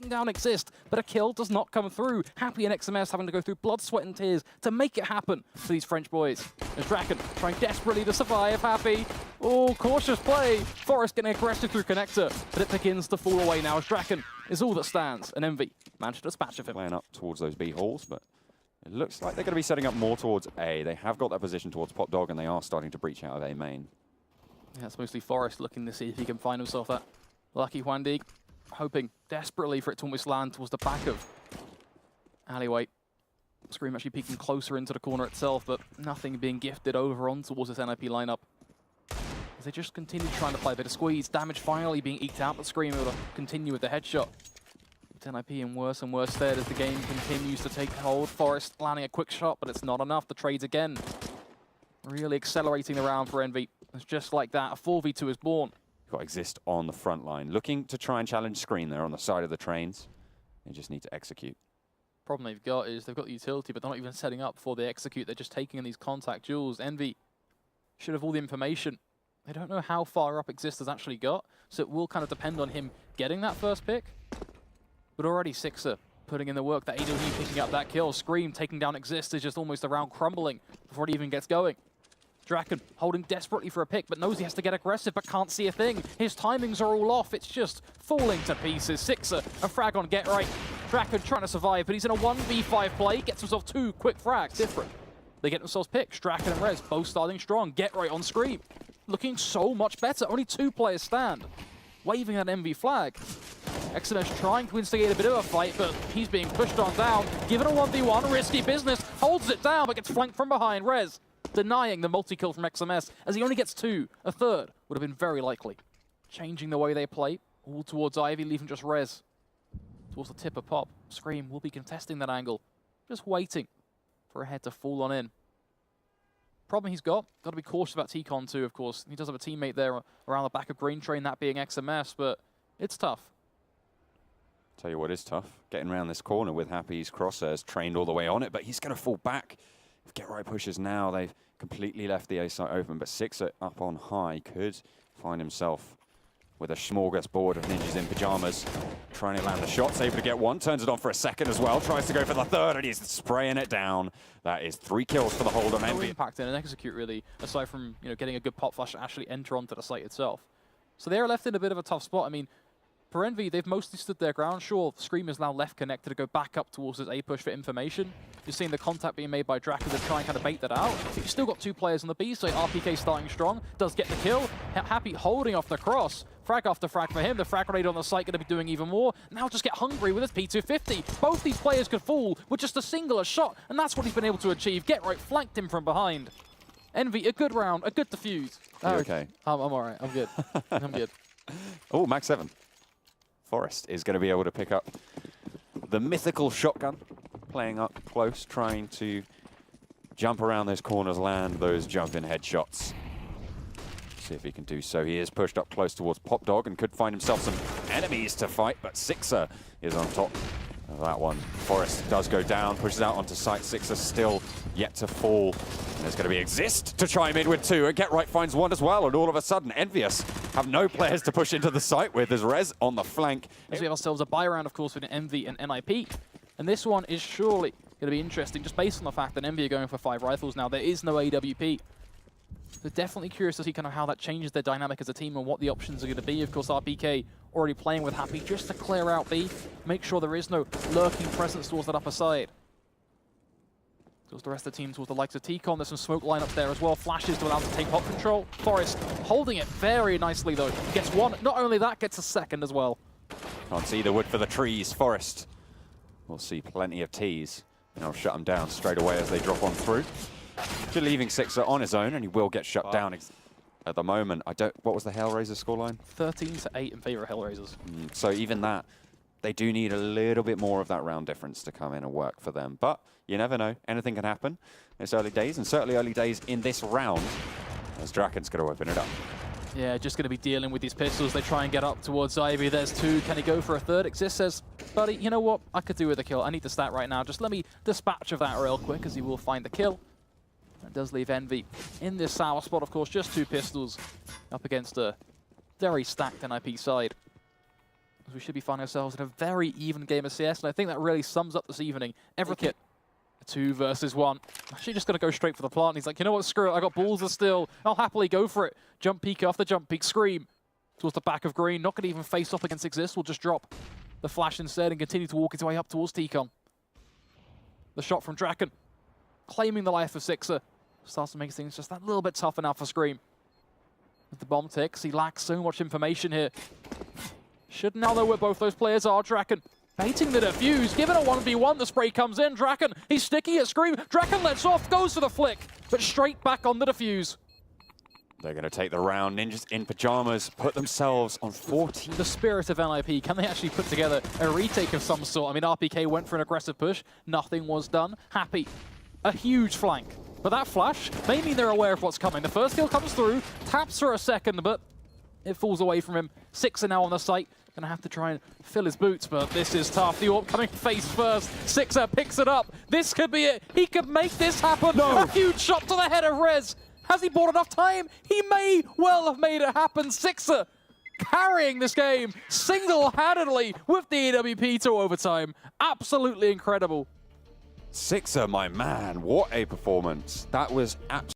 taking down Exist, but a kill does not come through. Happy and XMS having to go through blood, sweat, and tears to make it happen for these French boys. As Draken trying desperately to survive. Happy. Oh, cautious play. Forest getting aggressive through connector, but it begins to fall away now as Draken is all that stands, and EnVy managed to dispatch of him. Playing up towards those B halls, but it looks like they're going to be setting up more towards A. They have got that position towards Pop Dog, and they are starting to breach out of A main. Yeah, it's mostly Forest looking to see if he can find himself that lucky Hwandi, hoping desperately for it to almost land towards the back of alleyway. Scream actually peeking closer into the corner itself, but nothing being gifted over on towards this NiP lineup. As they just continue trying to play a bit of squeeze, damage finally being eked out, but Scream able to continue with the headshot. NiP in worse and worse stead as the game continues to take hold. Forest landing a quick shot, but it's not enough. The trades again really accelerating the round for EnVy. It's just like that, a 4v2 is born. You've got Exist on the front line, looking to try and challenge Scream there on the side of the trains. They just need to execute. Problem they've got is they've got the utility, but they're not even setting up before they execute. They're just taking in these contact duels. EnVy should have all the information. They don't know how far up Exist has actually got, so it will kind of depend on him getting that first pick. But already Sixer putting in the work, that AWE picking up that kill. Scream taking down Exist is just almost around crumbling before it even gets going. Draken holding desperately for a pick, but knows he has to get aggressive, but can't see a thing. His timings are all off. It's just falling to pieces. Sixer, a frag on Get Right. Draken trying to survive, but he's in a 1v5 play. Gets himself 2 quick frags. Different. They get themselves picks. Draken and Rez both starting strong. Get Right on Scream. Looking so much better. Only 2 players stand. Waving that EnVy flag. XMS trying to instigate a bit of a fight, but he's being pushed on down. Given a 1v1, risky business. Holds it down, but gets flanked from behind. Rez denying the multi-kill from XMS, as he only gets 2. A third would have been very likely. Changing the way they play, all towards Ivy, leaving just Rez towards the tip of Pop. Scream will be contesting that angle, just waiting for a head to fall on in. Problem he's got to be cautious about T-Con too, of course. He does have a teammate there around the back of Green Train, that being XMS, but it's tough. Tell you what is tough, getting around this corner with Happy's crosshairs trained all the way on it, but he's going to fall back. If Get Right pushes now, they've completely left the A site open, but Sixer up on high could find himself with a smorgasbord of ninjas in pajamas, trying to land the shots, able to get 1, turns it on for a second as well, tries to go for the third, and he's spraying it down. That is 3 kills for the hold on EnVy. Impact and execute really, aside from getting a good pop flash to actually enter onto the site itself. So they're left in a bit of a tough spot. I mean, for EnVy, they've mostly stood their ground. Sure, Scream is now left connected to go back up towards this A push for information. You're seeing the contact being made by Draken to try and kind of bait that out. But you've still got 2 players on the B, so RPK starting strong, does get the kill. Happy holding off the cross. Frag after frag for him. The frag grenade on the site going to be doing even more. Now just get hungry with his P250. Both these players could fall with just a singular shot, and that's what he's been able to achieve. Get Right flanked him from behind. EnVy, a good round, a good defuse. Okay. I'm all right. I'm good. I'm good. Oh, Max 7. Forest is going to be able to pick up the mythical shotgun, playing up close, trying to jump around those corners, land those jump-in headshots. See if he can do so. He is pushed up close towards Pop Dog and could find himself some enemies to fight, but Sixer is on top of that one. Forest does go down, pushes out onto site. Sixer still yet to fall. And there's going to be Exist to chime in with 2, and Get Right finds 1 as well, and all of a sudden, EnVyUs have no players to push into the site with. There's Rez on the flank. As we have ourselves a buy round, of course, with EnVy and NiP. And this one is surely going to be interesting, just based on the fact that EnVy are going for 5 rifles now. There is no AWP. They're definitely curious to see kind of how that changes their dynamic as a team and what the options are going to be. Of course, RPK already playing with Happy just to clear out B, make sure there is no lurking presence towards that upper side. Towards the rest of the team, towards the likes of T-Con. There's some smoke lineups there as well. Flashes to allow him to take pop control. Forest holding it very nicely though. Gets 1. Not only that, gets a 2nd as well. Can't see the wood for the trees. Forest will see plenty of T's, and I'll shut them down straight away as they drop on through. Just leaving Sixer on his own, and he will get shut down at the moment. What was the Hellraiser scoreline? 13-8 in favor of Hellraisers. So even that, they do need a little bit more of that round difference to come in and work for them. But you never know. Anything can happen. It's early days, and certainly early days in this round, as Draken's going to open it up. Yeah, just going to be dealing with these pistols. They try and get up towards Ivy. There's 2. Can he go for a 3rd? Exist says, buddy, you know what? I could do with a kill. I need the stat right now. Just let me dispatch of that real quick, as he will find the kill. That does leave EnVy in this sour spot, of course. Just 2 pistols up against a very stacked NiP side. We should be finding ourselves in a very even game of CS, and I think that really sums up this evening. Every kit, 2 versus 1. Actually just going to go straight for the plant. He's like, you know what, screw it, I got balls of steel. I'll happily go for it. Jump peek after jump peek, scream towards the back of green. Not going to even face off against Exist. We'll just drop the flash instead and continue to walk his way up towards T-Con. The shot from Draken, claiming the life of Sixer. Starts to make things just that little bit tougher now for Scream. With the bomb ticks, he lacks so much information here. Should now know where both those players are. Draken baiting the defuse, given a 1v1, the spray comes in. Draken, he's sticky at Scream. Draken lets off, goes for the flick, but straight back on the defuse. They're going to take the round. Ninjas in pajamas put themselves on 14. The spirit of NiP, can they actually put together a retake of some sort? I mean, RPK went for an aggressive push. Nothing was done. Happy, a huge flank. But that flash may mean they're aware of what's coming. The first kill comes through, taps for a second, but it falls away from him. Sixer now on the site. Gonna have to try and fill his boots, but this is tough. The AWP coming face first. Sixer picks it up. This could be it. He could make this happen. No. A huge shot to the head of Rez. Has he bought enough time? He may well have made it happen. Sixer carrying this game single-handedly with the EWP to overtime. Absolutely incredible. Sixer, my man, what a performance. That was absolutely